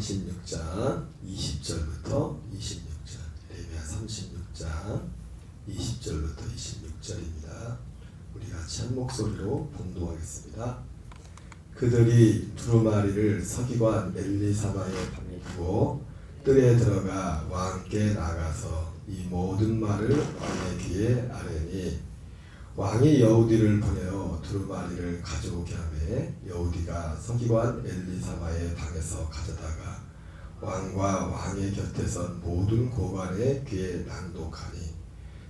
36장 20절부터 26절. 에레미야 36장 20절부터 26절입니다. 우리 같이 한 목소리로 봉독하겠습니다. 그들이 두루마리를 서기관 엘리사마에 두고 뜰에 들어가 왕께 나가서 이 모든 말을 왕의 귀에 아뢰니 왕이 여우디를 보내어 두루마리를 가져오게 하매 여우디가 서기관 엘리사마의 방에서 가져다가 왕과 왕의 곁에 선 모든 고관의 귀에 낭독하니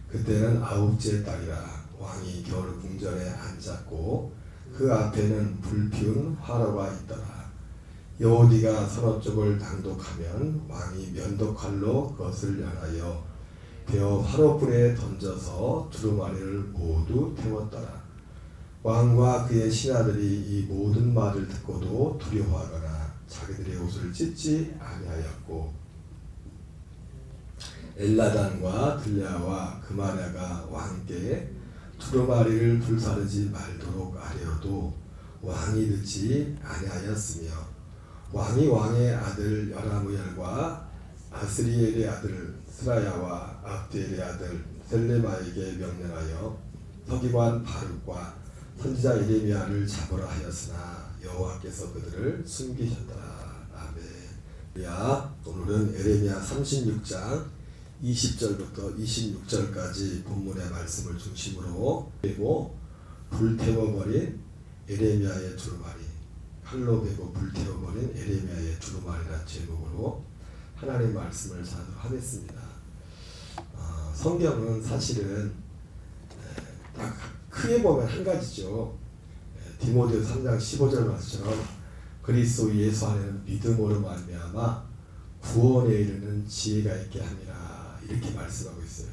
그때는 9째 달이라 왕이 겨울 궁전에 앉았고 그 앞에는 불피운 화로가 있더라. 여우디가 서너 쪽을 낭독하면 왕이 면도칼로 그것을 연하여 베어 화로불에 던져서 두루마리를 모두 태웠더라. 왕과 그의 신하들이 이 모든 말을 듣고도 두려워하거나 자기들의 옷을 찢지 아니하였고 엘라단과 들랴와 그마랴가 왕께 두루마리를 불사르지 말도록 아뢰어도 왕이 듣지 아니하였으며 왕이 왕의 아들 여라무엘과 아스리엘의 아들 스라야와 압디엘의 아들 셀레마에게 명령하여 서기관 바룩과 선지자 예레미야를 잡으라 하였으나 여호와께서 그들을 숨기셨더라. 아멘. 오늘은 에레미야 36장 20절부터 26절까지 본문의 말씀을 중심으로 그리고 불태워버린 에레미야의 두루마리, 칼로 베고 불태워버린 에레미야의 두루마리라는 제목으로 하나님의 말씀을 전하도록 하겠습니다. 성경은 사실은 딱 크게 보면 한 가지죠. 디모데후서 3장 15절 말씀처럼 그리스도 예수 안에는 믿음으로 말미암아 구원에 이르는 지혜가 있게 함이라 이렇게 말씀하고 있어요.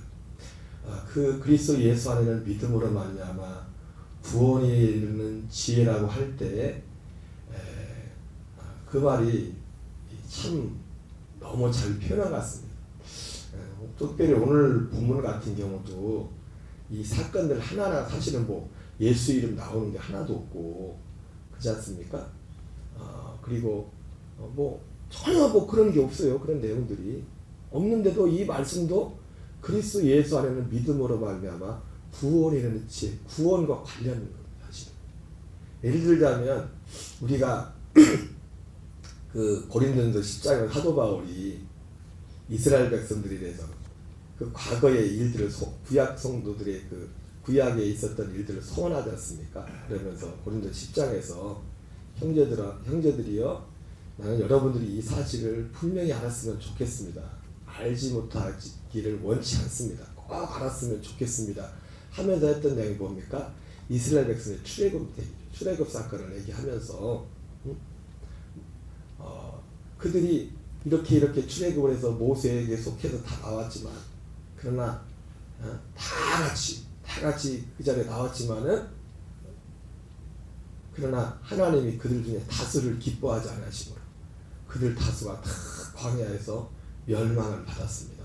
그 그리스도 예수 안에는 믿음으로 말미암아 구원에 이르는 지혜라고 할 때 그 말이 참 너무 잘 표현한 것 같습니다. 특별히 오늘 본문 같은 경우도 이 사건들 하나하나 사실은 뭐 예수 이름 나오는 게 하나도 없고 그렇지 않습니까? 그리고 뭐 전혀 뭐 그런 게 없어요. 그런 내용들이 없는데도 이 말씀도 그리스도 예수 안에는 믿음으로 말미암아 구원에 이르는 지혜, 구원과 관련된 겁니다. 사실은 예를 들자면 우리가 그 고린도전서 10장에 사도 바울이 이스라엘 백성들에 대해서 그 과거의 일들을 구약 성도들의 그 구약에 있었던 일들을 소원하지 않습니까? 그러면서 고린도전서 10장에서 형제들이여 나는 여러분들이 이 사실을 분명히 알았으면 좋겠습니다. 알지 못하기를 원치 않습니다. 꼭 알았으면 좋겠습니다. 하면서 했던 내용이 뭡니까? 이스라엘 백성의 출애굽 사건을 얘기하면서 그들이 이렇게 출애굽을 해서 모세에게 속해서 다 나왔지만 그러나 다 같이 그 자리에 나왔지만은 그러나 하나님이 그들 중에 다수를 기뻐하지 않으시므로 그들 다수가 다 광야에서 멸망을 받았습니다.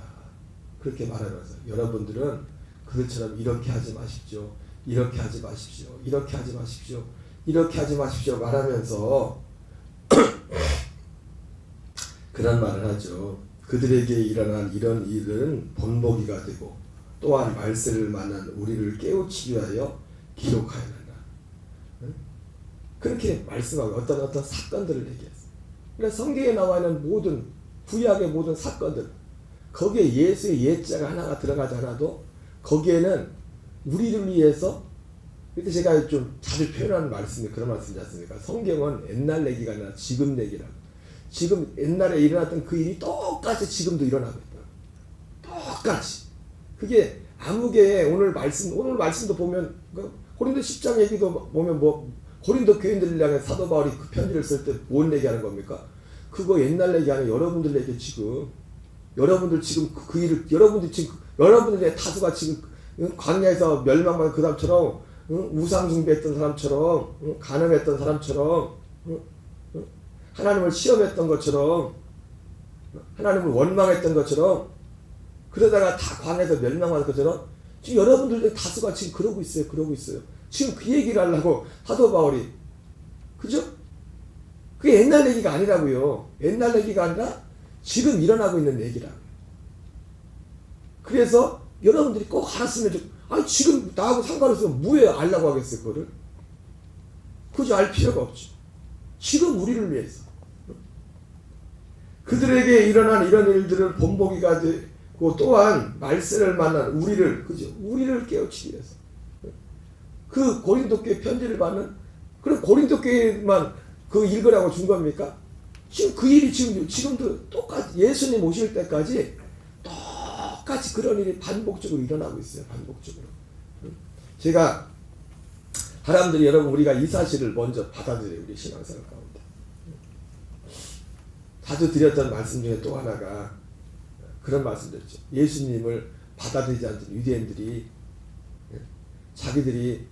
그렇게 말하면서 여러분들은 그들처럼 이렇게 하지 마십시오. 이렇게 하지 마십시오. 이렇게 하지 마십시오. 이렇게 하지 마십시오. 말하면서 그런 말을 하죠. 그들에게 일어난 이런 일은 본보기가 되고 또한 말세를 만난 우리를 깨우치기 위하여 기록하였느니라. 그렇게 말씀하고 어떤 사건들을 얘기했어요. 그러니까 성경에 나와 있는 모든 구약의 모든 사건들 거기에 예수의 예자가 하나가 들어가지 않아도 거기에는 우리를 위해서 그때 제가 좀 자주 표현하는 말씀이 그런 말씀이지 않습니까? 성경은 옛날 얘기가 아니라 지금 얘기라고. 지금 옛날에 일어났던 그 일이 똑같이 지금도 일어나고 있다. 똑같이. 그게 아무개 오늘 말씀도 보면 고린도 10장 얘기도 보면 뭐 고린도 교인들을 향해 사도 바울이 그 편지를 쓸 때 뭔 얘기하는 겁니까? 그거 옛날 얘기 아니에요. 여러분들 얘기 지금. 여러분들 지금 그 일을 여러분들의 다수가 지금 광야에서 멸망받은 그 사람처럼 우상 숭배했던 사람처럼 간음했던 사람처럼 하나님을 시험했던 것처럼 하나님을 원망했던 것처럼 그러다가 다 광야에서 멸망한 것처럼 지금 여러분들의 다수가 지금 그러고 있어요. 지금 그 얘기를 하려고 사도 바울이 그죠? 그 그게 옛날 얘기가 아니라고요. 옛날 얘기가 아니라 지금 일어나고 있는 얘기라고요. 그래서 여러분들이 꼭 알았으면 지금 나하고 상관없으면 뭐에 알라고 하겠어요, 그거를? 굳이 알 필요가 없죠. 지금 우리를 위해서. 그들에게 일어난 이런 일들을 본보기가 되고 또한 말세를 만난 우리를, 그죠? 우리를 깨우치기 위해서. 그 고린도교회 편지를 받는, 그럼 고린도교회만 그 읽으라고 준 겁니까? 지금 그 일이 지금도 똑같이 예수님 오실 때까지 똑같이 그런 일이 반복적으로 일어나고 있어요. 반복적으로. 제가 사람들이 여러분 우리가 이 사실을 먼저 받아들여요. 우리 신앙생활 가운데. 자주 드렸던 말씀 중에 또 하나가 그런 말씀드렸죠. 예수님을 받아들이지 않던 유대인들이 자기들이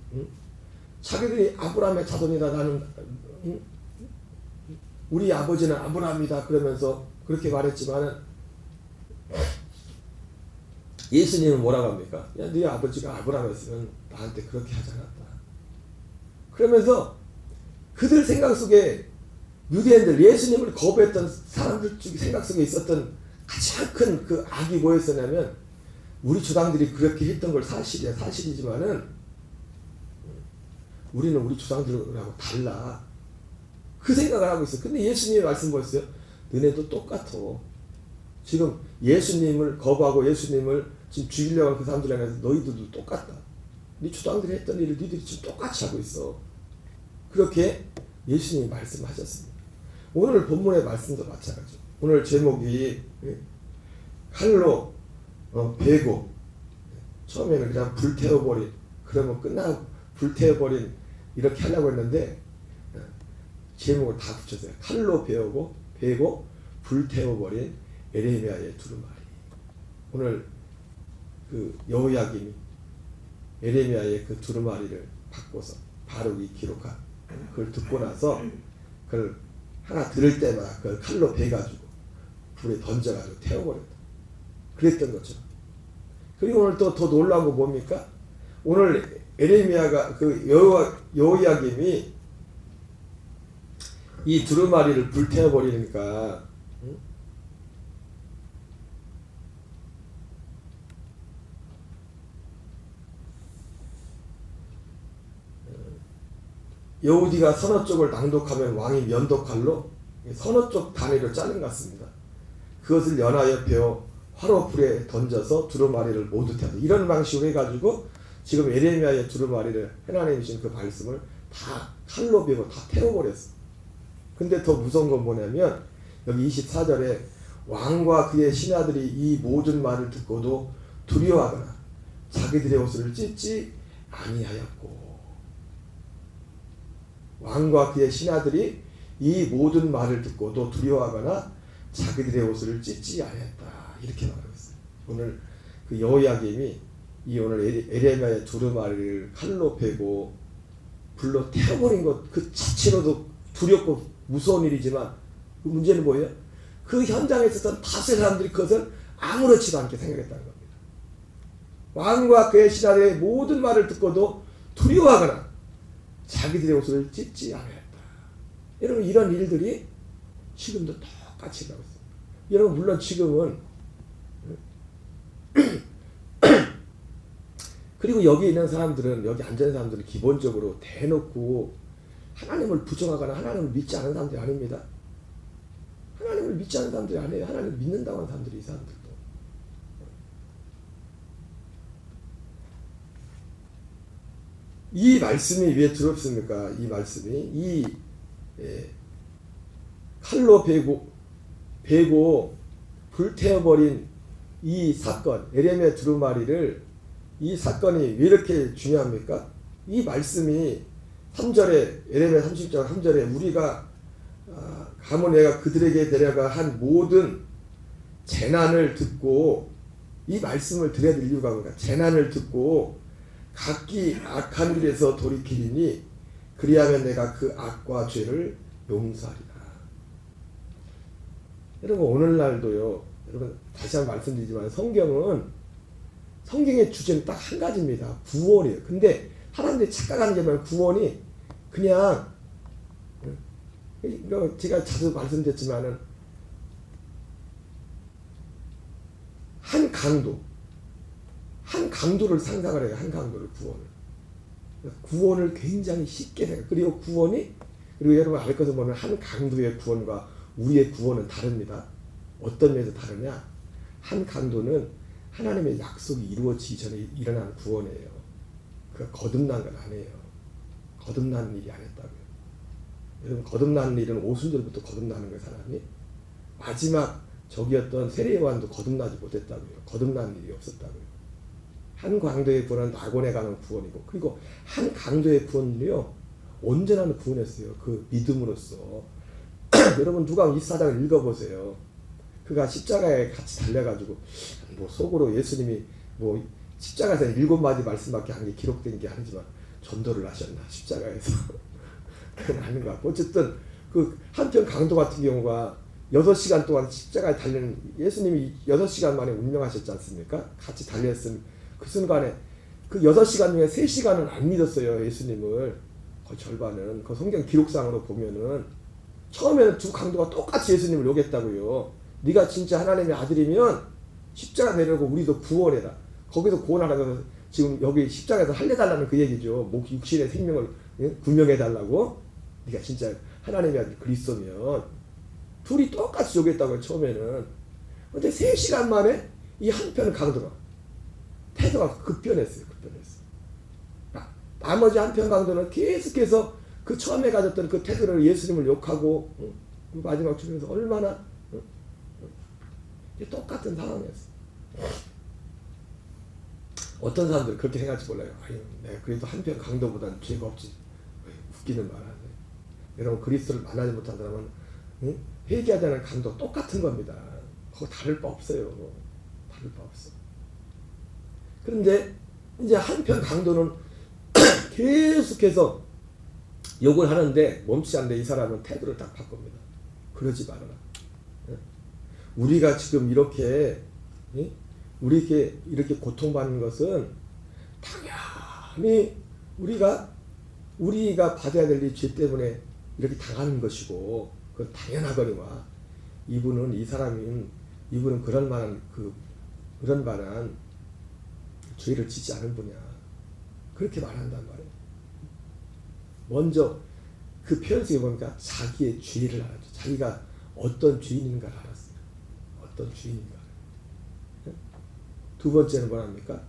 아브라함의 자손이다. 나는 우리 아버지는 아브라함이다. 그러면서 그렇게 말했지만은 예수님은 뭐라고 합니까? 야, 네 아버지가 아브라함이었으면 나한테 그렇게 하지 않았다. 그러면서 그들 생각 속에 유대인들, 예수님을 거부했던 사람들 중 생각 속에 있었던 가장 큰 그 악이 뭐였었냐면 우리 조상들이 그렇게 했던 걸 사실이지만은 우리는 우리 조상들하고 달라. 그 생각을 하고 있어요. 근데 예수님의 말씀 뭐였어요? 너네도 똑같아. 지금 예수님을 거부하고 예수님을 지금 죽이려고 하는 그 사람들에 대해서 너희들도 똑같다. 네 조상들이 했던 일을 너희들이 지금 똑같이 하고 있어. 그렇게 예수님이 말씀하셨습니다. 오늘 본문의 말씀도 마찬가지죠. 오늘 제목이 칼로 베고 처음에는 그냥 불태워버린, 그러면 끝나고 불태워버린 이렇게 하려고 했는데 제목을 다 붙였어요. 칼로 베고 불태워버린 에레미야의 두루마리. 오늘 그 여호야김이 에레미야의 그 두루마리를 바꿔서 바룩이 기록한 그걸 듣고 나서 그걸 하나 들을 때마다 그걸 칼로 베가지고 불에 던져가지고 태워버렸다. 그랬던 것처럼. 그리고 오늘 또 더 놀라운 거 뭡니까? 오늘 에레미야가 그 여호야김이 이 두루마리를 불태워버리니까 여우디가 서너 쪽을 낭독하면 왕이 면도칼로 서너 쪽 단위로 자른 것 같습니다. 그것을 연하여 베어 화로 불에 던져서 두루마리를 모두 태웠다. 이런 방식으로 해가지고 지금 에레미야의 두루마리를 하나님이 주신 그 말씀을 다 칼로 베고 다 태워버렸어. 근데 더 무서운 건 뭐냐면 여기 24절에 왕과 그의 신하들이 이 모든 말을 듣고도 두려워하거나 자기들의 옷을 찢지 아니하였고, 왕과 그의 신하들이 이 모든 말을 듣고도 두려워하거나 자기들의 옷을 찢지 아니했다. 이렇게 말하고 있어요. 오늘 그 여호야김이 이 오늘 에레미야의 두루마리를 칼로 베고 불로 태워버린 것 그 자체로도 두렵고 무서운 일이지만 그 문제는 뭐예요? 그 현장에 있었던 다수의 사람들이 그것을 아무렇지도 않게 생각했다는 겁니다. 왕과 그의 신하들의 모든 말을 듣고도 두려워하거나 자기들의 옷을 찢지 않았다. 여러분 이런 일들이 지금도 똑같이 나오고 있습니다. 여러분 물론 지금은 그리고 여기 있는 사람들은, 여기 앉은 사람들은 기본적으로 대놓고 하나님을 부정하거나 하나님을 믿지 않은 사람들이 아닙니다. 하나님을 믿지 않은 사람들이 아니에요. 하나님을 믿는다고 하는 사람들이 이 사람들도. 이 말씀이 왜 두렵습니까? 이 말씀이 칼로 베고 불태워버린 이 사건, 에레미야 두루마리를, 이 사건이 왜 이렇게 중요합니까? 이 말씀이 3절에 에레미야 30장 3절에 우리가 가문 내가 그들에게 데려가 한 모든 재난을 듣고, 이 말씀을 드려야 될 이유가 뭔가, 재난을 듣고 각기 악한 길에서 돌이키리니 그리하면 내가 그 악과 죄를 용서하리라. 여러분 오늘날도요, 여러분 다시 한번 말씀드리지만 성경의 주제는 딱 한 가지입니다. 구원이에요. 근데 사람들이 착각하는 게 뭐냐면 구원이 그냥 이거 제가 자주 말씀드렸지만은 한 강도를 상상을 해요. 한 강도를 구원을 굉장히 쉽게 해요. 그리고 그리고 여러분 알 것을 보면 한 강도의 구원과 우리의 구원은 다릅니다. 어떤 면에서 다르냐? 한 강도는 하나님의 약속이 이루어지기 전에 일어난 구원이에요. 그가 거듭난 건 아니에요. 거듭나는 일이 아니었다고요. 여러분 거듭나는 일은 오순절부터 거듭나는 거예요. 사람이. 마지막 저기였던 세례요한도 거듭나지 못했다고요. 거듭나는 일이 없었다고요. 한 강도의 구원은 낙원에 가는 구원이고, 그리고 한 강도의 구원은요 온전한 구원이었어요. 그 믿음으로써. 여러분 누가복음 24장을 읽어보세요. 그가 십자가에 같이 달려가지고 뭐 속으로 예수님이 뭐 십자가에서 7마디 말씀밖에 한 게 기록된 게 아니지만 전도를 하셨나 십자가에서. 그건 아닌 것 같고, 어쨌든 그 한편 강도 같은 경우가 6시간 동안 십자가에 달리는, 예수님이 6시간 만에 운명하셨지 않습니까? 같이 달렸으면 그 순간에 그 6시간 중에 3시간은 안 믿었어요. 예수님을. 거의 절반은. 그 성경 기록상으로 보면은 처음에는 두 강도가 똑같이 예수님을 욕했다고요. 네가 진짜 하나님의 아들이면 십자가 내려고 우리도 구원해라. 거기서 구원하라고 지금 여기 십자가에서 할례달라는 그 얘기죠. 육신의 생명을 구명해달라고. 네가 진짜 하나님의 아들 그리스도면. 둘이 똑같이 욕했다고요. 처음에는. 근데 3시간 만에 이 한편 강도가 태도가 급변했어요. 나머지 한편 강도는 계속해서 그 처음에 가졌던 그 태도를 예수님을 욕하고 마지막 죽으면서 얼마나 똑같은 상황이었어요. 어떤 사람들은 그렇게 생각할지 몰라요. 아유, 내가 그래도 한편 강도보다는 죄가 없지. 웃기는 말 하네. 여러분 그리스도를 만나지 못한 사람은 회개하지 않은 강도 똑같은 겁니다. 그거 다를 바 없어요. 다를 바 없어. 그런데 이제 한편 강도는 계속해서 욕을 하는데 멈추지 않는데 이 사람은 태도를 딱 바꿉니다. 그러지 말아라. 우리가 지금 이렇게 고통받는 것은 당연히 우리가 받아야 될 이 죄 때문에 이렇게 당하는 것이고, 그건 당연하거니와 이분은 그런 만한 죄를 짓지 않은 분이야. 그렇게 말한단 말이에요. 먼저 그 표현 속에 보니까 자기의 죄를 알았죠. 자기가 어떤 죄인인가를 알았어요. 어떤 죄인인가. 두 번째는 뭐랍니까?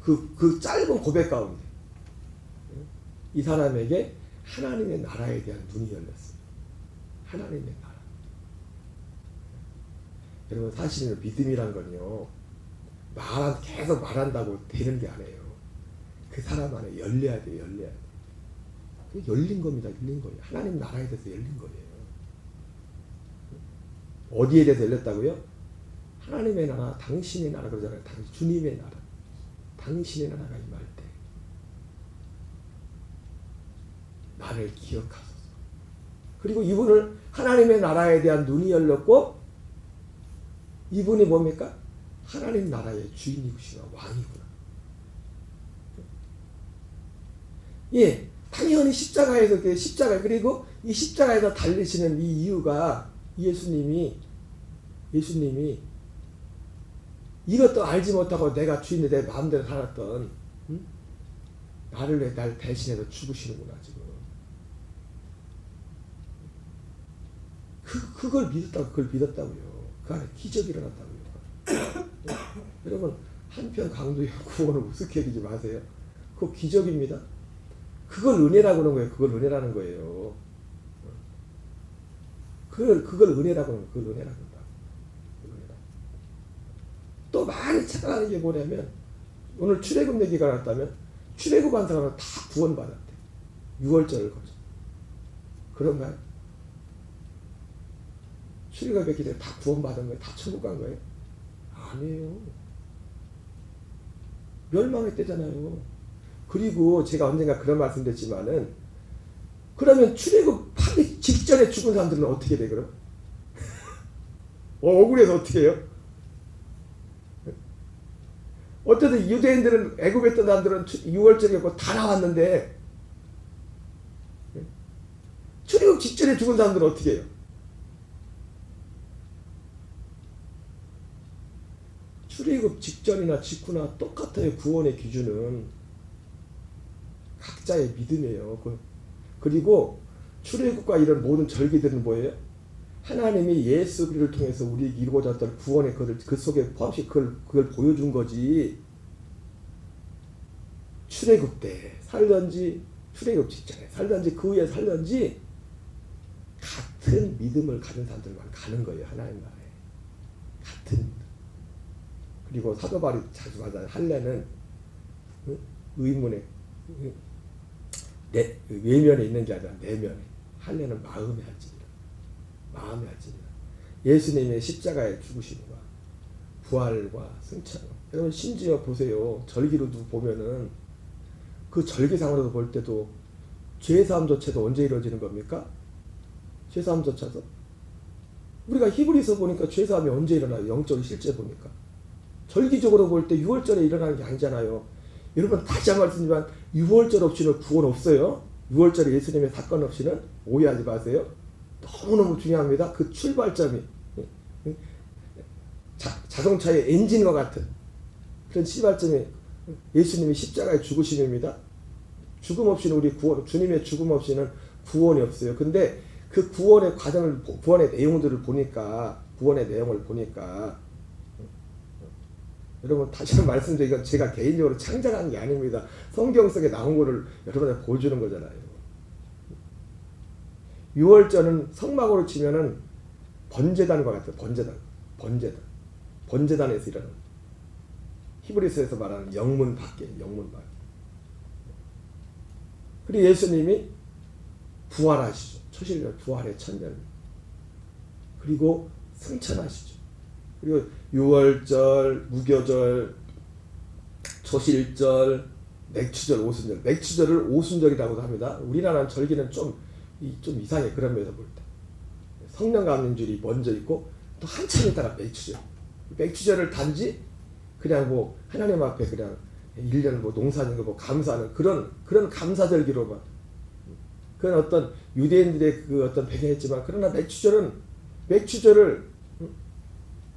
그 짧은 고백 가운데 이 사람에게 하나님의 나라에 대한 눈이 열렸어요. 하나님의 나라. 여러분 사실은 믿음이란 건요, 계속 말한다고 되는 게 아니에요. 그 사람 안에 열려야 돼요. 열린 겁니다. 열린 거예요. 하나님 나라에 대해서 열린 거예요. 어디에 대해서 열렸다고요? 하나님의 나라, 당신의 나라 그러잖아요. 주님의 나라. 당신의 나라가 임할 때 나를 기억하소서. 그리고 이분을 하나님의 나라에 대한 눈이 열렸고, 이분이 뭡니까? 하나님 나라의 주인이시구나, 왕이구나. 예, 당연히 십자가에서 그리고 이 십자가에서 달리시는 이 이유가 예수님이 이것도 알지 못하고 내가 주인이 내 마음대로 살았던 나를 왜 날 대신해서 죽으시는구나 지금. 그걸 믿었다고요. 그 안에 기적이 일어났다고요. 여러분 한편 강도의 구원을 우습게 여기지 마세요. 그거 기적입니다. 그걸 은혜라고 하는 거예요. 그걸 은혜라는 거예요. 그걸 은혜라고 하는 거예요. 그걸 은혜라고 한다. 또 많이 착각하는 게 뭐냐면, 오늘 출애굽 얘기가 나왔다면 출애굽한 사람은 다 구원받았대. 6월절을 거쳐. 그런가요? 출애굽했기 때문에 다 구원받은 거예요? 다 천국 간 거예요? 아니에요. 멸망했대잖아요. 그리고 제가 언젠가 그런 말씀 드렸지만은, 그러면 출애굽하기 직전에 죽은 사람들은 어떻게 돼 그럼? 억울해서 어떻게 해요? 어쨌든 유대인들은, 애굽에 있던 사람들은 6월절이었고 다 나왔는데 출애굽 직전에 죽은 사람들은 어떻게 해요? 출애굽 직전이나 직후나 똑같아요. 구원의 기준은 각자의 믿음이에요. 그리고 출애굽과 이런 모든 절기들은 뭐예요? 하나님이 예수 그리스도를 통해서 우리에게 이루고자 했던 구원의 그 속에 포함시 그걸 보여준 거지. 출애굽 때 살든지 출애굽 직전에 살든지 그 후에 살든지 같은 믿음을 가진 사람들만 가는 거예요. 하나님 나라에. 같은 믿음. 그리고 사도 바울이 자주 말하는 할례는 의문에 외면에 있는 게 아니라 내면에. 할례는 마음에 할지니라. 마음에 할지니라. 예수님의 십자가의 죽으심과 부활과 승천. 여러분 심지어 보세요. 절기로도 보면은 그 절기상으로도 볼 때도 죄사함조차도 언제 이루어지는 겁니까? 죄사함조차도 우리가 히브리서 보니까 죄사함이 언제 일어나요? 영적 실제 보니까 절기적으로 볼 때 6월절에 일어나는 게 아니잖아요. 여러분 다시 한 번 말씀드리지만 6월절 없이는 구원 없어요. 6월절에 예수님의 사건 없이는 오해하지 마세요. 너무너무 중요합니다. 그 출발점이 자동차의 엔진과 같은 그런 출발점이 예수님이 십자가의 죽으심입니다. 죽음 없이는 우리 구원, 주님의 죽음 없이는 구원이 없어요. 근데 그 구원의 과정을, 구원의 내용들을 보니까, 여러분 다시 한번 말씀드리면 제가 개인적으로 창작한 게 아닙니다. 성경 속에 나온 거를 여러분한테 보여주는 거잖아요. 6월절은 성막으로 치면은 번제단과 같아요. 번제단에서 일어나는 히브리서에서 말하는 영문 밖에. 그리고 예수님이 부활하시죠. 초실절 부활의 천년. 그리고 승천하시죠. 그리고 6월절, 무교절, 초실절, 맥추절, 오순절. 맥추절을 오순절이라고도 합니다. 우리나라는 절기는 좀 이상해. 그런 면에서 볼 때. 성령 감림절이 먼저 있고 또 한참 있다가 맥추절. 맥추절을 단지 그냥 뭐 하나님 앞에 그냥 1년 뭐 농사짓는 거 뭐 감사하는 그런 감사절기로만 그건 어떤 유대인들의 그 어떤 배경이었지만 그러나 맥추절을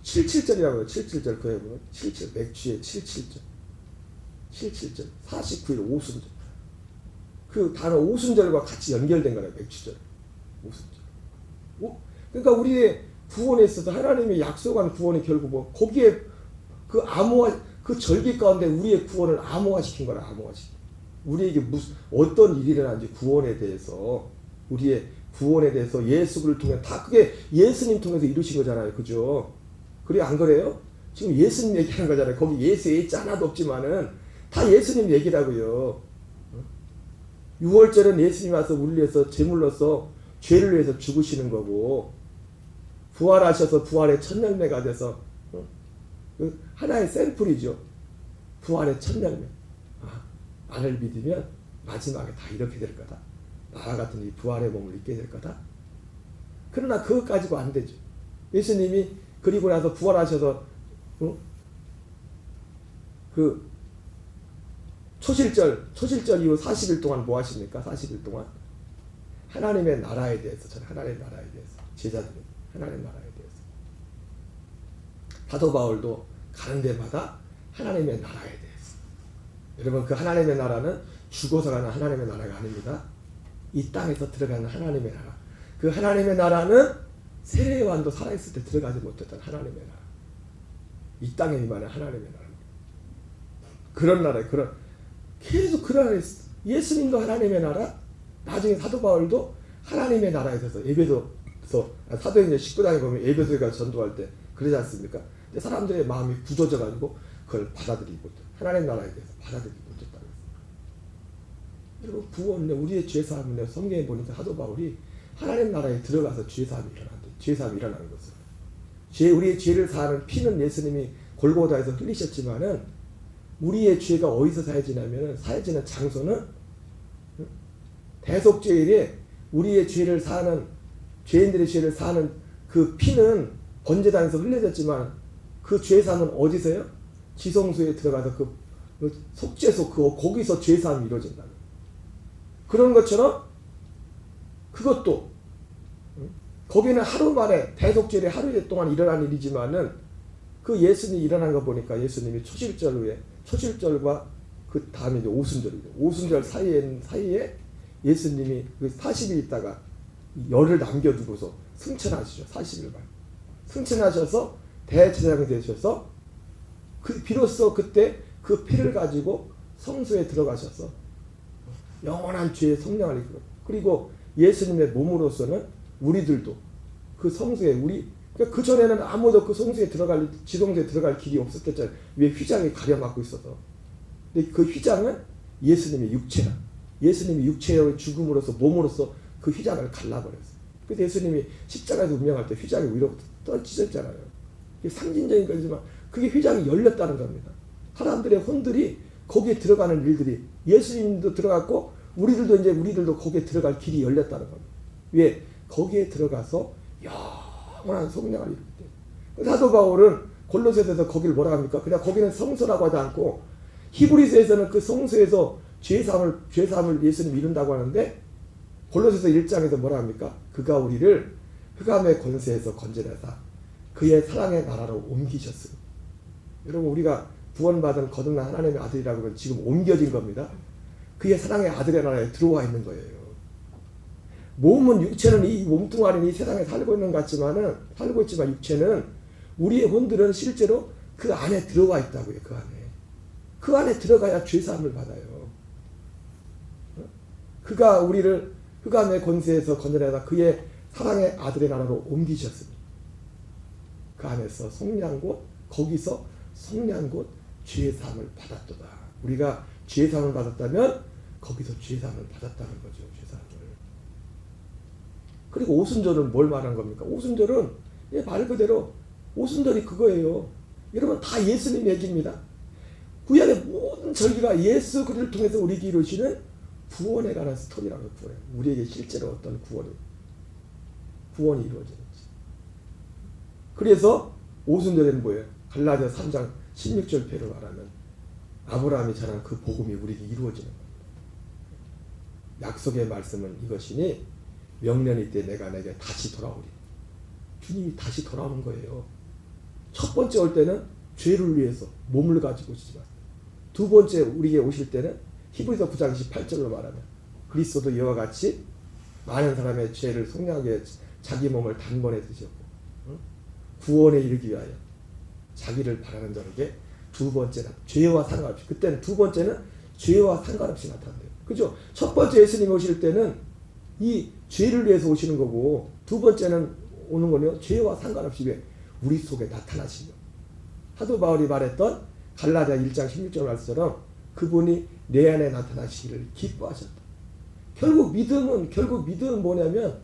77절이라고 해요. 77절 그에 보면 77 맥추의 77절 49일 오순절 그 단어 오순절과 같이 연결된 거예요. 맥추절 오순절. 그러니까 우리의 구원에 있어서 하나님이 약속한 구원이 결국 뭐 거기에 그 절기 가운데 우리의 구원을 암호화시킨 거라. 우리에게 어떤 일이 일어나는지 우리의 구원에 대해서 예수 그리스도를 통해 다 그게 예수님 통해서 이루신 거잖아요. 그죠? 그래 안 그래요? 지금 예수님 얘기하는 거잖아요. 거기 예수의 자 하나도 없지만은 다 예수님 얘기라고요. 6월절은 예수님 와서 우리를 위해서 제물로서 죄를 위해서 죽으시는 거고 부활하셔서 부활의 첫 열매가 돼서 하나의 샘플이죠. 부활의 첫 열매. 나를 믿으면 마지막에 다 이렇게 될 거다. 나와 같은 이 부활의 몸을 입게 될 거다. 그러나 그것 가지고 안 되죠. 예수님이 그리고 나서 부활하셔서 그 초실절 이후 40일 동안 뭐 하십니까? 40일 동안 하나님의 나라에 대해서 제자들은 하나님의 나라에 대해서 사도 바울도 가는 데마다 하나님의 나라에 대해서 여러분 그 하나님의 나라는 죽어서 가는 하나님의 나라가 아닙니다. 이 땅에서 들어가는 하나님의 나라. 그 하나님의 나라는 세례요한도 살아있을 때 들어가지 못했던 하나님의 나라. 이 땅에 임하는 하나님의 나라. 그런 나라에 계속 그 나라에 있어. 예수님도 하나님의 나라. 나중에 사도 바울도 하나님의 나라에 대해서 사도행전 19장에 보면 에베소에 가서 전도할 때 그러지 않습니까? 근데 사람들의 마음이 굳어져가지고 그걸 받아들이지 못했다. 하나님 나라에 대해서 받아들이지 못했다고 했습니다. 여러분 구원, 우리의 죄사함을 성경에 보니까 사도 바울이 하나님 나라에 들어가서 죄사함이 일어나는 것을. 우리의 죄를 사하는 피는 예수님이 골고다에서 흘리셨지만은 우리의 죄가 어디서 사해지냐면은 사해지는 장소는 대속죄일에 우리의 죄를 사하는 죄인들의 죄를 사하는 그 피는 번제단에서 흘려졌지만 그 죄사함은 어디서요? 지성소에 들어가서 그 속죄소 거기서 죄사함이 이루어진다는. 그런 것처럼 그것도 거기는 하루 만에 대속절이 하루 동안 일어난 일이지만은 그 예수님이 일어난 거 보니까 예수님이 초실절 후에 초실절과 그 다음에 이제 오순절이죠. 오순절 사이에 예수님이 그 40일 있다가 열을 남겨두고서 승천하시죠. 40일만 승천하셔서 대제사장이 되셔서 비로소 그때 그 피를 가지고 성소에 들어가셔서 영원한 죄의 성량을 이끌고, 그리고 예수님의 몸으로서는 우리들도 그 성소에 그러니까 그 전에는 아무도 그 성소에 지성소에 들어갈 길이 없었댔잖아요. 왜 휘장이 가려막고 있어서. 근데 그 휘장은 예수님의 육체라. 예수님이 육체의 죽음으로서 몸으로서 그 휘장을 갈라버렸어요. 그래서 예수님이 십자가에서 운명할 때 휘장이 위로 떨어지셨잖아요. 그게 상징적인 거지만 그게 휘장이 열렸다는 겁니다. 사람들의 혼들이 거기에 들어가는 일들이 예수님도 들어갔고 우리들도 거기에 들어갈 길이 열렸다는 겁니다. 왜? 거기에 들어가서 영원한 성령을 이루기 때문에. 사도 바울은 골로새서에서 거기를 뭐라 합니까? 그냥 거기는 성소라고 하지 않고 히브리서에서는 그 성소에서 죄사함을 예수님 이룬다고 하는데 골로새서 1장에서 뭐라 합니까? 그가 우리를 흑암의 권세에서 건져내사 그의 사랑의 나라로 옮기셨습니다. 여러분, 우리가 구원받은 거듭난 하나님의 아들이라고 하면 지금 옮겨진 겁니다. 그의 사랑의 아들의 나라에 들어와 있는 거예요. 몸은 육체는 이 몸뚱아리는 이 세상에 살고 있지만 육체는 우리의 혼들은 실제로 그 안에 들어와 있다고요. 그 안에 들어가야 죄사함을 받아요. 그가 우리를 흑암의 권세에서 건져내다 그의 사랑의 아들의 나라로 옮기셨습니다. 그 안에서 거기서 성량 곧 죄사함을 받았도다. 우리가 죄사함을 받았다면 거기서 죄사함을 받았다는 거죠. 죄사함을. 그리고 오순절은 뭘 말하는 겁니까? 오순절은 말 그대로 오순절이 그거예요. 여러분, 다 예수님 얘기입니다. 구약의 모든 절기가 예수 그리스도를 통해서 우리에게 이루시는 구원에 관한 스토리라고요. 구원. 우리에게 실제로 어떤 구원이 이루어지는지. 그래서 오순절에는 뭐예요? 갈라디아 3장 16절표로 말하면 아브라함이 전한 그 복음이 우리에게 이루어지는 겁니다. 약속의 말씀은 이것이니 명년이 때 내가 내게 다시 돌아오리. 주님이 다시 돌아오는 거예요. 첫 번째 올 때는 죄를 위해서 몸을 가지고 오시지만 두 번째 우리에게 오실 때는 히브리서 9장 28절로 말하면 그리스도도 이와 같이 많은 사람의 죄를 속량하게 자기 몸을 단번에 드셨고 구원에 이르기 위하여 자기를 바라는 자에게 두 번째는 죄와 상관없이, 그때는 두 번째는 죄와 상관없이 나타난대요. 그죠? 첫 번째 예수님이 오실 때는 이 죄를 위해서 오시는 거고, 두 번째는 오는 거는요, 죄와 상관없이 왜? 우리 속에 나타나신 거. 사도 바울이 말했던 갈라디아 1장 16절 말씀처럼 그분이 내 안에 나타나시기를 기뻐하셨다. 결국 믿음은 뭐냐면,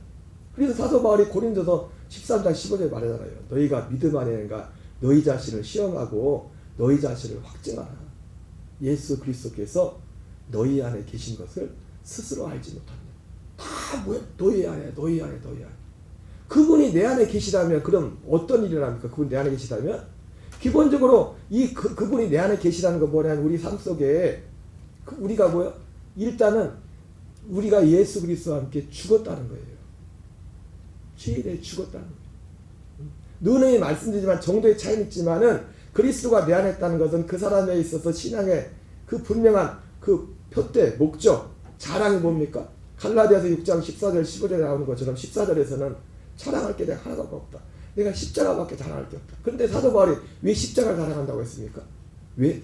그래서 사도 바울이 고린도서 13장 15절에 말하잖아요. 너희가 믿음 안에는가 너희 자신을 시험하고 너희 자신을 확증하라. 예수 그리스도께서 너희 안에 계신 것을 스스로 알지 못하냐. 다 뭐야? 너희 안에. 그분이 내 안에 계시다면 그럼 어떤 일이 일어납니까? 그분이 내 안에 계시다면 기본적으로 그분이 내 안에 계시다는 건 뭐냐면 우리 삶 속에 우리가 뭐야? 일단은 우리가 예수 그리스도와 함께 죽었다는 거예요. 죄에 대해 죽었다는 거예요. 누누이 말씀드리지만 정도의 차이는 있지만은 그리스도가 내 안에 있다는 것은 그 사람에 있어서 신앙의 그 분명한 그 표대, 목적, 자랑이 뭡니까? 갈라디아서 6장 14절 15절에 나오는 것처럼 14절에서는 자랑할 게 내가 하나도 없다. 내가 십자가밖에 자랑할 게 없다. 그런데 사도 바울이 왜 십자가를 자랑한다고 했습니까? 왜?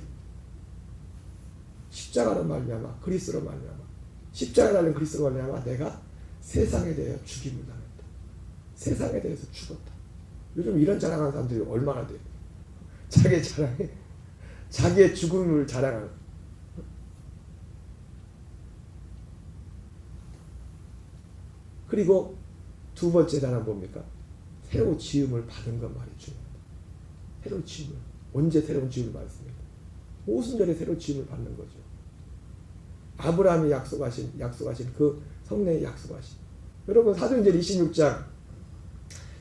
십자가로 말미암아 그리스도로 말미암아 십자가에 달린 그리스도로 말미암아 내가 세상에 대해 죽임을 당했다. 세상에 대해서 죽었다. 요즘 이런 자랑하는 사람들이 얼마나 돼요? 자기의 자랑에 자기의 죽음을 자랑하는. 그리고 두 번째 자랑 뭡니까? 새로 지음을 받은 것 말이 중요합니다. 새로 지음을. 언제 새로운 지음을 받습니까? 오순절에 새로 지음을 받는 거죠. 아브라함이 약속하신 그 성령의 약속하신. 여러분 사도행전 26장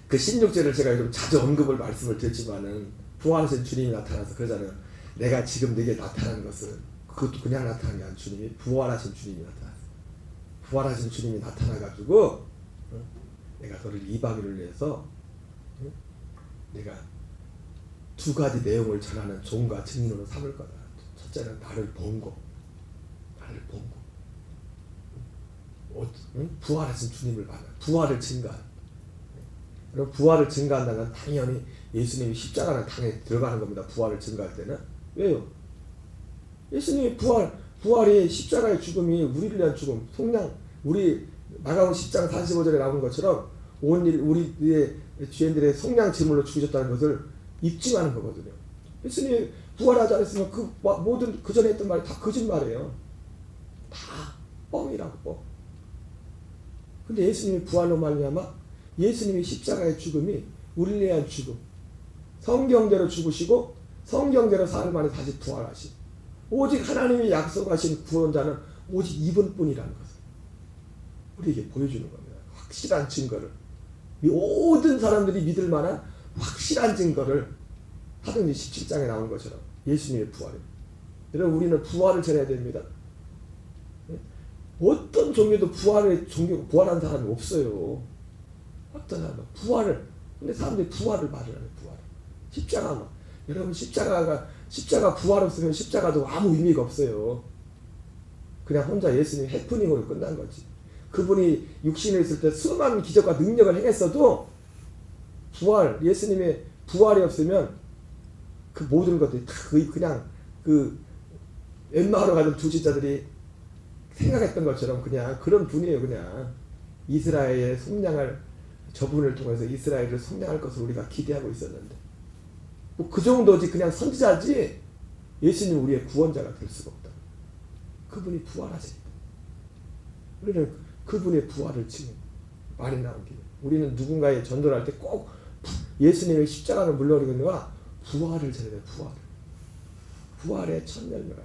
그 16절을 제가 좀 자주 말씀을 드렸지만은 부활하신 주님이 나타나서 그러잖아요. 내가 지금 네게 나타나는 것은 그것도 그냥 나타난 게 아니라 주님이 부활하신 주님이 나타났어요. 부활하신 주님이 나타나가지고 내가 내가 너를 이방인을 위해서 내가 두 가지 내용을 전하는 종과 증인으로 삼을 거다. 첫째는 나를 본 거. 나를 본 거. 부활하신 주님을 만나. 부활을 증가한. 그럼 부활을 증가한다는 건 당연히 예수님이 십자가는 당연히 들어가는 겁니다. 부활을 증가할 때는. 왜요? 예수님이 부활이 십자가의 죽음이 우리를 위한 죽음, 속량, 우리 마가복음 10장 45절에 나온 것처럼 우리의 죄인들의 속량 제물로 죽으셨다는 것을 입증하는 거거든요. 예수님이 부활하지 않았으면 그 모든 그 전에 했던 말이 다 거짓말이에요. 다 뻥이라고 뻥. 근데 예수님이 부활로 말미암아 예수님이 십자가의 죽음이 우리를 위한 죽음, 성경대로 죽으시고 성경대로 사흘 만에 다시 부활하신, 오직 하나님이 약속하신 구원자는 오직 이분뿐이라는 것을 우리에게 보여주는 겁니다. 확실한 증거를, 모든 사람들이 믿을 만한 확실한 증거를 사도행전 17장에 나온 것처럼 예수님의 부활입니다. 여러분, 우리는 부활을 전해야 됩니다. 어떤 종교도 부활한 사람이 없어요. 어떤 사람은 부활을, 근데 사람들이 부활을 말을 하는 부활. 십자가만. 여러분, 십자가 부활 없으면 십자가도 아무 의미가 없어요. 그냥 혼자 예수님 해프닝으로 끝난 거지. 그분이 육신에 있을 때 수많은 기적과 능력을 행했어도 예수님의 부활이 없으면 그 모든 것들이 다 그냥 엠마오로 가던 두 제자들이 생각했던 것처럼 그냥 그런 분이에요. 그냥 이스라엘의 속량을, 저분을 통해서 이스라엘을 속량할 것을 우리가 기대하고 있었는데 뭐 그 정도지. 그냥 선지자지. 예수님 우리의 구원자가 될 수가 없다. 그분이 부활하십니다. 우리는 그분의 부활을 지금 말이 나온 게, 우리는 누군가의 전도를 할 때 꼭 예수님의 십자가를 물러리는 거와 부활을 전해야 돼요. 부활의 첫 열매가.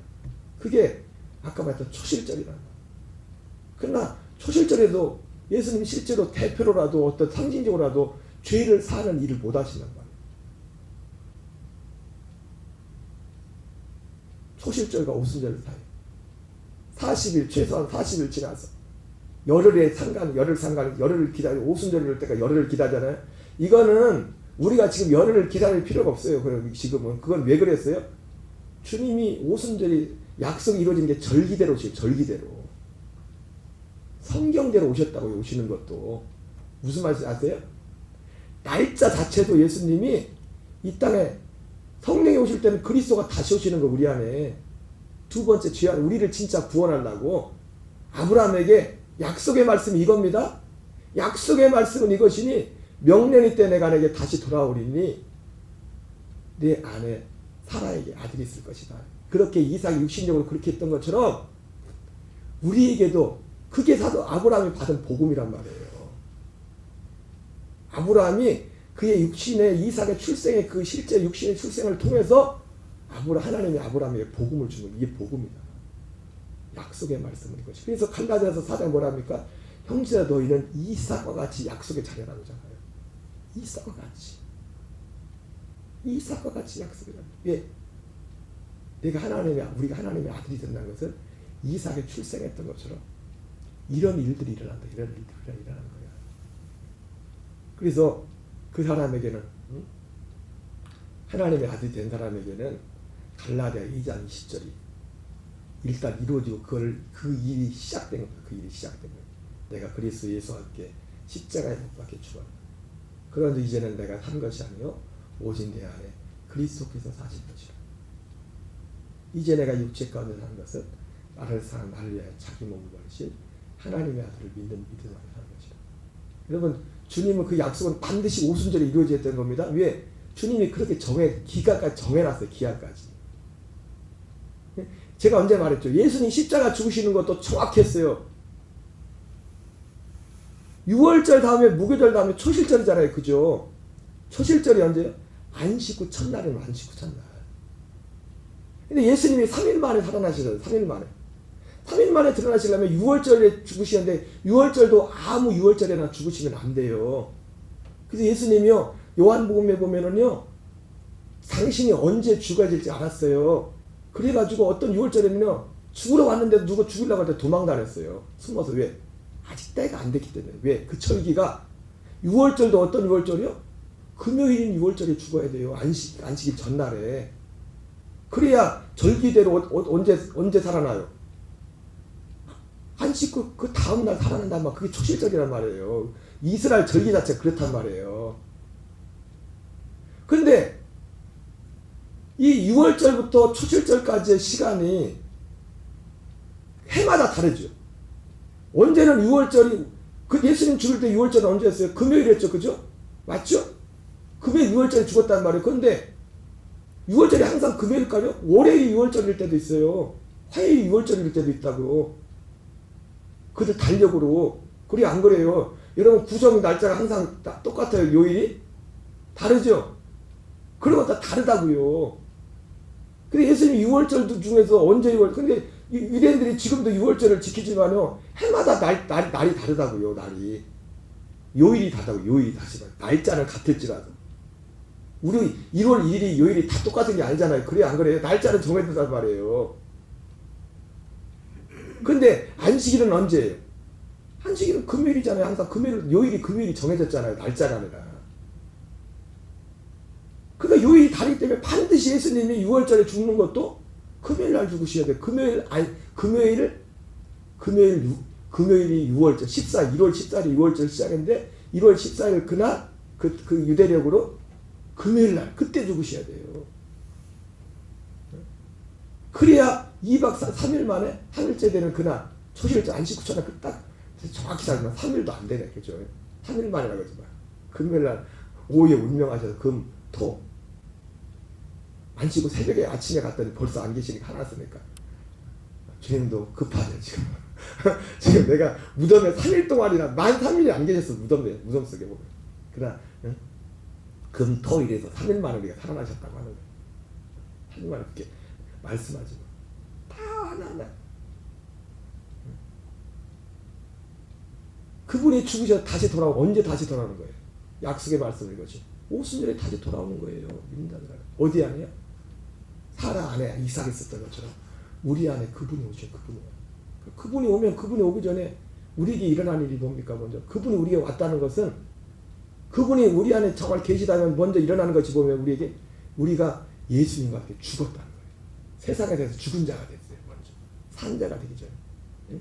그게 아까 말했던 초실절이라는 거예요. 그러나 초실절에도 예수님이 실제로 대표로라도 어떤 상징적으로라도 죄를 사는 일을 못 하신단 말이에요. 초실절과 오순절 사이 40일, 최소한 40일 지나서 열흘 상관, 열흘을 기다려, 오순절이 올 때가 열흘을 기다리잖아요. 이거는 우리가 지금 열흘을 기다릴 필요가 없어요. 지금은. 그건 왜 그랬어요? 주님이 오순절이 약속이 이루어진 게 절기대로 오시죠. 절기대로. 성경대로 오셨다고요. 오시는 것도. 무슨 말인지 아세요? 날짜 자체도 예수님이 이 땅에 성령이 오실 때는 그리스도가 다시 오시는 거, 우리 안에. 두 번째 죄한 우리를 진짜 구원하려고 아브라함에게 약속의 말씀이 이겁니다. 약속의 말씀은 이것이니 명령이 때 내가 내게 다시 돌아오리니 내 안에 사라에게 아들이 있을 것이다. 그렇게 이삭이 육신적으로 그렇게 했던 것처럼 우리에게도 그게 사도 아브라함이 받은 복음이란 말이에요. 아브라함이 그의 육신의 이삭의 출생의 그 실제 육신의 출생을 통해서 하나님이 아브라함에게 복음을 주는, 이게 복음이다. 약속의 말씀은 이것이. 그래서 갈라디아서 4장 뭐라 합니까? 형제야, 너희는 이삭과 같이 약속의 자녀라고 하잖아요. 이삭과 같이. 이삭과 같이 약속을 합니다. 왜? 우리가 하나님의 아들이 된다는 것은 이삭의 출생했던 것처럼 이런 일들이 일어난다. 이런 일들이 일어나는 거야. 그래서 그 사람에게는, 하나님의 아들이 된 사람에게는 갈라디아 2장 20절이 일단 이루어지고 그 일이 시작된 겁니다. 그 일이 시작된 거예요. 내가 그리스도 예수와 함께 십자가에 못 박혀 죽었다. 그런데 이제는 내가 산 것이 아니요 오직 내 안에 그리스도께서 사신 것이라. 이제 내가 육체 가운데 사는 것은 나를 사랑, 나를 위하여 자기 몸을 버리신 하나님의 아들을 믿는 믿음 안에 사는 것이라. 여러분, 주님은 그 약속은 반드시 오순절에 이루어져야 되는 겁니다. 왜? 주님이 그렇게 기간까지 정해놨어요. 기한까지. 제가 언제 말했죠? 예수님 십자가 죽으시는 것도 정확했어요. 6월절 다음에 무교절 다음에 초실절이잖아요. 그죠? 초실절이 언제요? 안식 후 첫날이면 안식 후 첫날. 근데 예수님이 3일 만에 살아나시잖아요. 3일 만에. 3일 만에 드러나시려면 6월절에 죽으시는데 6월절도 아무 6월절에나 죽으시면 안 돼요. 그래서 예수님이요, 요한복음에 보면은요, 당신이 언제 죽어질지 알았어요. 그래가지고 어떤 6월절에는요, 죽으러 왔는데 누가 죽이려고 할 때 도망다녔어요. 숨어서. 왜? 아직 때가 안 됐기 때문에. 왜? 그 철기가 유월절도 어떤 유월절이요? 금요일인 유월절에 죽어야 돼요. 안식일 전날에. 그래야 절기대로 언제 살아나요? 안식 그 다음날 살아난단 말, 그게 초실절이란 말이에요. 이스라엘 절기 자체가 그렇단 말이에요. 근데 이 6월절부터 초실절까지의 시간이 해마다 다르죠. 언제는 6월절이, 그 예수님 죽을 때 6월절은 언제였어요? 금요일이었죠. 그죠? 맞죠? 금요일 6월절에 죽었단 말이에요. 그런데 6월절이 항상 금요일까요? 월요일이 6월절일 때도 있어요. 화요일이 6월절일 때도 있다고. 그들 달력으로. 그래 안 그래요? 여러분 구정 날짜가 항상 똑같아요. 요일이? 다르죠? 그런 거 다 다르다고요. 근데 예수님이 6월절 중에서 언제 6월, 근데 유대인들이 지금도 6월절을 지키지만요, 해마다 날이 다르다고요, 날이. 요일이 다르다고, 요일이 다시 말. 날짜는 같을지라도. 우리 1월 1일이 요일이 다 똑같은 게 아니잖아요. 그래, 안 그래요? 날짜는 정해진단 말이에요. 근데 안식일은 언제예요? 안식일은 금요일이잖아요. 항상 요일이 금요일이 정해졌잖아요. 날짜가 아니라. 그러니까 요일이 다르기 때문에 반드시 예수님이 6월절에 죽는 것도 금요일 날 죽으셔야 돼요. 금요일이 6월절, 1월 14일이 6월절 시작인데 1월 14일 그날 그 유대력으로 금요일 날 그때 죽으셔야 돼요. 그래야 2박 3일 만에 3일째 되는 그날 초실절 안식 후 첫날 딱 정확히 살면 3일도 안 되네. 그죠? 3일 만이라고 하지 마. 금요일 날 오후에 운명하셔서 금, 토. 안식 후 새벽에 아침에 갔더니 벌써 안 계시니까 화났으니까. 주님도 급하죠, 지금. 지금 내가 무덤에 3일 동안이나 만 3일이 안 계셨어, 무덤 속에 보면. 그러나, 응? 금, 토, 일에서 3일 만에 우리가 살아나셨다고 하는 거예요. 3일 만에 그렇게 말씀하지 마. 다 하나하나. 그분이 죽으셔서 다시 언제 다시 돌아오는 거예요? 약속의 말씀을 이거지. 오순절에 다시 돌아오는 거예요. 믿는다는 거예요. 어디 안에요? 사라 안에 이삭이 있었던 것처럼 우리 안에 그분이 오죠. 그분이 오면 그분이 오기 전에 우리에게 일어난 일이 뭡니까? 먼저 그분이 우리에게 왔다는 것은 그분이 우리 안에 정말 계시다면 먼저 일어나는 것이 보면 우리가 예수님과 함께 죽었다는 거예요. 세상에 대해서 죽은 자가 됐어요. 먼저 산 자가 되기 전에. 예?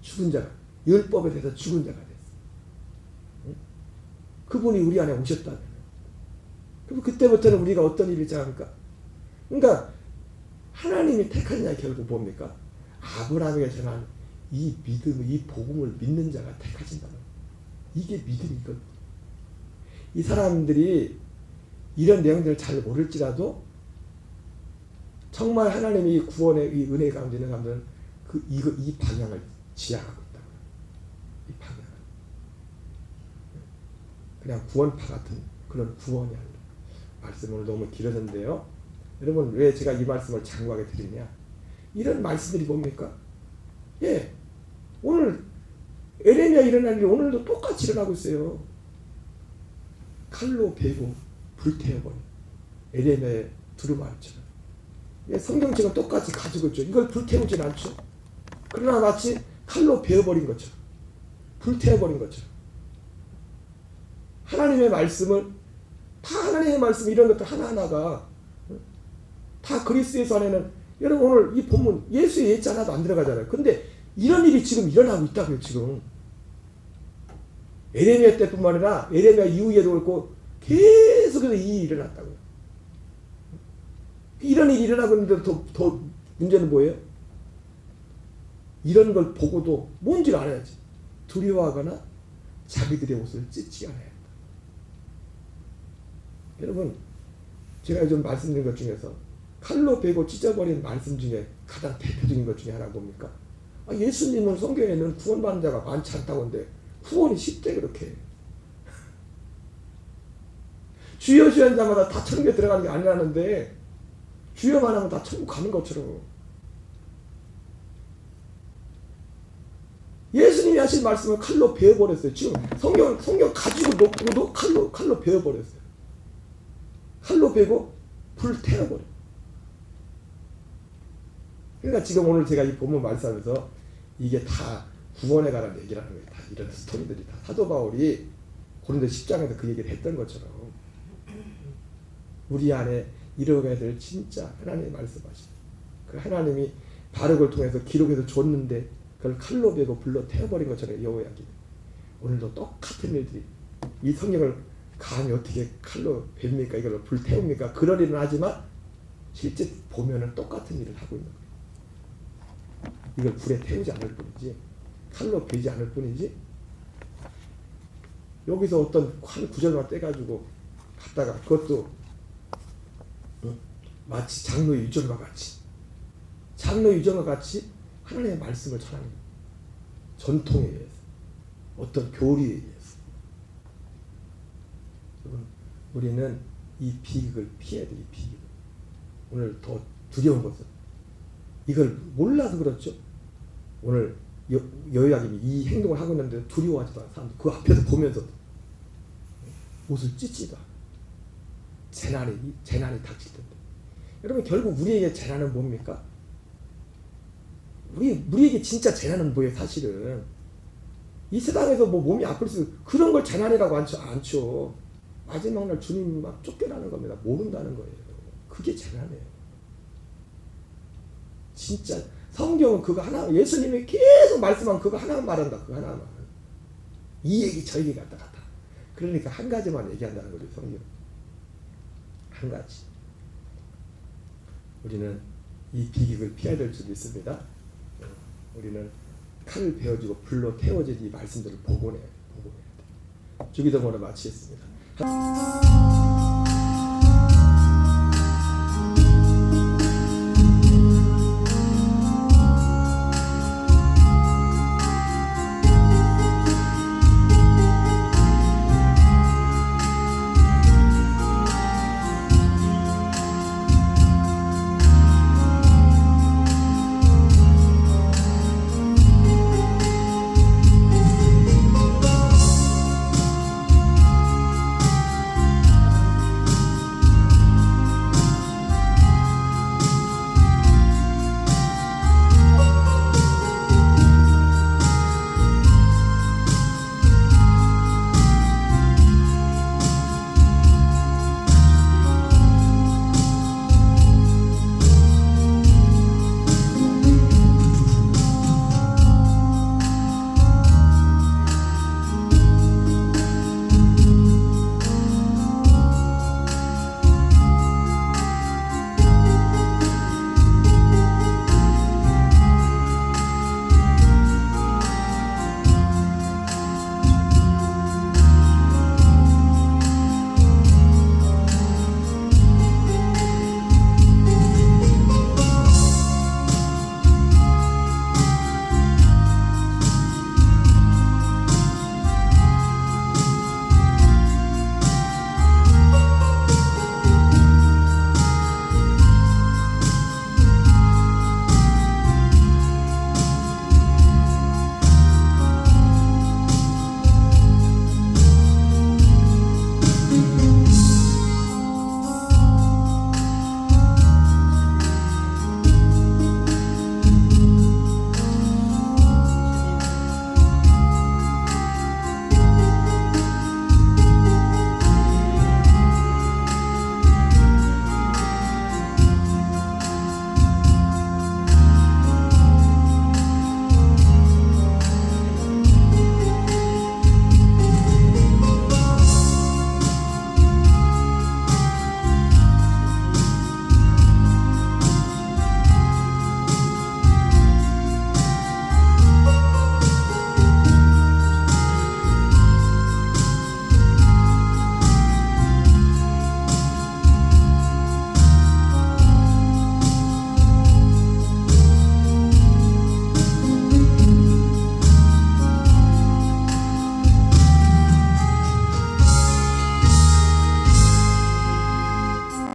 죽은 자가, 율법에 대해서 죽은 자가 됐어요. 예? 그분이 우리 안에 오셨다면 그럼 그때부터는 우리가 어떤 일을 시작합니까? 그러니까 하나님이 택한 자 결국 뭡니까? 아브라함에게 전한 이 믿음, 이 복음을 믿는 자가 택하신다는 거예요. 이게 믿음이거든요. 이 사람들이 이런 내용들을 잘 모를지라도 정말 하나님이 이 구원의 이 은혜 가운데 있는 사람들은 이 방향을 지향하고 있다고. 이 방향을. 그냥 구원파 같은 그런 구원이 아니라. 말씀 오늘 너무 길어졌는데요. 여러분 왜 제가 이 말씀을 장구하게 드리냐? 이런 말씀들이 뭡니까? 예, 오늘 에레미야 일어난 일이 오늘도 똑같이 일어나고 있어요. 칼로 베고 불태워버린 에레미야의 두루마리처럼. 예, 성경책은 똑같이 가지고 있죠. 이걸 불태우진 않죠. 그러나 마치 칼로 베어버린 것처럼, 불태워버린 것처럼. 하나님의 말씀을 다 하나님의 말씀 이런 것들 하나하나가 다 그리스도예수 안에는 여러분 오늘 이 본문 예수의 예자 하나도 안 들어가잖아요. 근데 이런 일이 지금 일어나고 있다고요. 지금 에레미야 때뿐만 아니라 에레미야 이후에도 그렇고 계속해서 이 일이 일어났다고요. 이런 일이 일어나고 있는데 더 문제는 뭐예요? 이런 걸 보고도 뭔지를 알아야지. 두려워하거나 자기들의 옷을 찢지 않아야 한다. 여러분 제가 요즘 말씀드린 것 중에서 칼로 베고 찢어버린 말씀 중에 가장 대표적인 것 중에 하나가 뭡니까? 예수님은 성경에는 구원받는 자가 많지 않다고 하는데 구원이 쉽대 그렇게. 주여 주여 하는 자마다 다 천국에 들어가는 게 아니라는데 주여만 하면 다 천국 가는 것처럼. 예수님이 하신 말씀을 칼로 베어버렸어요. 지금 성경 가지고 놓고도 칼로 베어버렸어요. 칼로 베고 불태워버려. 그러니까 지금 오늘 제가 이 본문 말씀하면서 이게 다 구원에 관한 얘기라는 거예요. 다 이런 스토리들이 다 사도 바울이 고린도 10장에서 그 얘기를 했던 것처럼 우리 안에 이루어가야 될 진짜 하나님의 말씀하신 그 하나님이 바룩을 통해서 기록해서 줬는데 그걸 칼로 베고 불로 태워버린 것처럼 여호야긴 오늘도 똑같은 일들이 이 성경을 감히 어떻게 칼로 뵙니까 이걸 불 태웁니까? 그럴 일은 하지만 실제 보면은 똑같은 일을 하고 있는 거예요. 이걸 불에 태우지 않을 뿐이지 칼로 베지 않을 뿐이지 여기서 어떤 한 구절만 떼가지고 갖다가 그것도 마치 장로 유전과 같이 하나님의 말씀을 전하는 거예요. 전통에 의해서 어떤 교리에 의해서 여러분 우리는 이 비극을 피해야 돼요. 이 비극을. 오늘 더 두려운 것은 이걸 몰라서 그렇죠. 오늘 여호야김이 이 행동을 하고 있는데 두려워하지도 않아요. 사람들 그 앞에서 보면서 옷을 찢지도 않아요. 재난이 닥칠 텐데. 여러분 결국 우리에게 재난은 뭡니까? 우리에게 진짜 재난은 뭐예요? 사실은 이 세상에서 뭐 몸이 아플 수 그런 걸 재난이라고 않죠. 마지막 날 주님 막 쫓겨나는 겁니다. 모른다는 거예요. 그게 재난이에요. 진짜 성경은 그거 하나 예수님이 계속 말씀한 그거 하나만 말한다. 그거 하나만. 이 얘기 저 얘기 갔다 갔다. 그러니까 한 가지만 얘기한다는 거죠. 성경. 한 가지. 우리는 이 비극을 피해야 될 수도 있습니다. 우리는 칼을 베어지고 불로 태워질 이 말씀들을 복원해야 돼. 주기도문을 마치겠습니다.